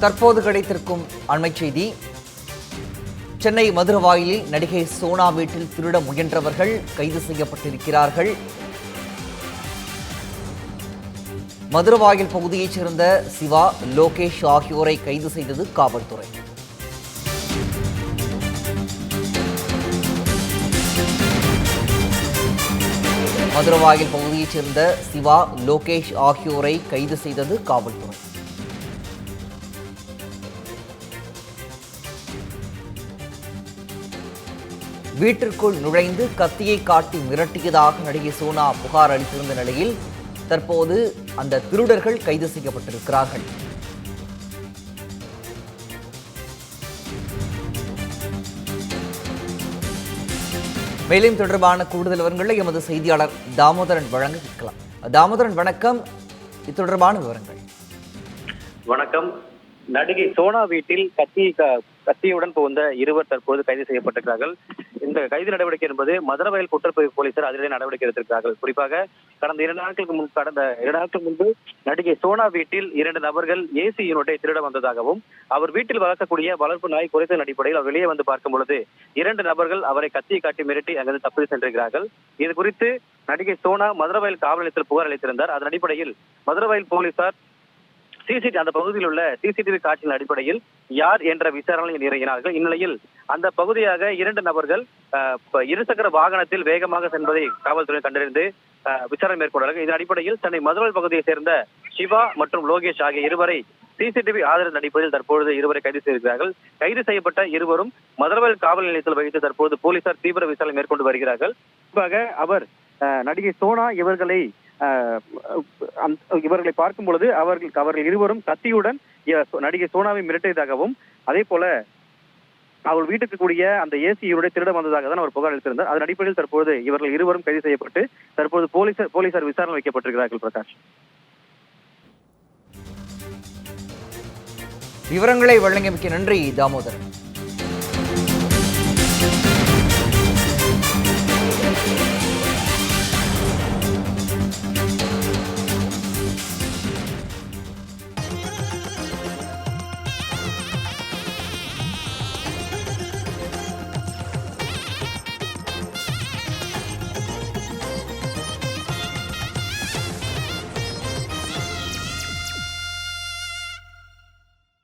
தற்போது கிடைத்திருக்கும் அண்மைச் செய்தி. சென்னை மதுரவாயிலில் நடிகை சோனா வீட்டில் திருட முயன்றவர்கள் கைது செய்யப்பட்டிருக்கிறார்கள். மதுரவாயில் பகுதியைச் சேர்ந்த சிவா, லோகேஷ் ஆகியோரை கைது செய்தது காவல்துறை. மதுரவாயில் பகுதியைச் சேர்ந்த சிவா, லோகேஷ் ஆகியோரை கைது செய்தது காவல்துறை. வீட்டிற்குள் நுழைந்து கத்தியை காட்டி மிரட்டியதாக நடிகை சோனா புகார் அளித்திருந்த நிலையில் தற்போது அந்த திருடர்கள் கைது செய்யப்பட்டிருக்கிறார்கள். மேலும் தொடர்பான கூடுதல் விவரங்களை எமது செய்தியாளர் தாமோதரன் வழங்க கேட்கலாம். தாமோதரன் வணக்கம், இது தொடர்பான விவரங்கள். வணக்கம். நடிகை சோனா வீட்டில் கத்தியுடன் புகுந்த இருவர் தற்போது கைது செய்யப்பட்டிருக்கிறார்கள். இந்த கைது நடவடிக்கை என்பது மதுரவாயல் குற்றப்பிரிவு போலீசார் அதிரடி நடவடிக்கை எடுத்திருக்கிறார்கள். குறிப்பாக கடந்த 2 நாட்களுக்கு முன்பு நடிகை சோனா வீட்டில் 2 நபர்கள் ஏசி யூனிட்டை திருட வந்ததாகவும், அவர் வீட்டில் வளர்க்கக்கூடிய வளர்ப்பு நாய் குறைத்த அடிப்படையில் அவர் வெளியே வந்து பார்க்கும் பொழுது 2 நபர்கள் அவரை கத்தியை காட்டி மிரட்டி அங்கிருந்து தப்பி சென்றிருக்கிறார்கள். இது குறித்து நடிகை சோனா மதுரவாயல் காவல் நிலையத்தில் புகார் அளித்திருந்தார். அதன் அடிப்படையில் மதுரவாயல் போலீசார் அந்த பகுதியில் உள்ள சிசிடிவி காட்சியின் அடிப்படையில் யார் என்ற விசாரணையில் இறங்கினார்கள். இந்நிலையில் அந்த பகுதியாக 2 நபர்கள் இருசக்கர வாகனத்தில் வேகமாக செல்வதை காவல்துறை கண்டறிந்து விசாரணை மேற்கொண்டார்கள். இதன் அடிப்படையில் சென்னை மதுரவாயல் பகுதியைச் சேர்ந்த சிவா மற்றும் லோகேஷ் ஆகிய இருவரை சிசிடிவி ஆதரவு அடிப்படையில் தற்பொழுது இருவரை கைது செய்திருக்கிறார்கள். கைது செய்யப்பட்ட இருவரும் மதுரவாயல் காவல் நிலையத்தில் வைத்து தற்போது போலீசார் தீவிர விசாரணை மேற்கொண்டு வருகிறார்கள். குறிப்பாக அவர் நடிகை சோனா இவர்களை பார்க்கும் பொழுது அவர்கள் இருவரும் கத்தியுடன் நடிகை சோனாவை மிரட்டியதாகவும், அதே போல அவள் வீட்டுக்கு கூடிய அந்த ஏசியுடைய திருட வந்ததாக தான் அவர் புகார் அளித்திருந்தார். அதன் அடிப்படையில் தற்போது இவர்கள் இருவரும் கைது செய்யப்பட்டு தற்போது போலீசார் விசாரணை வைக்கப்பட்டிருக்கிறார்கள். பிரகாஷ், விவரங்களை வழங்கியமைக்கு நன்றி தாமோதரன்.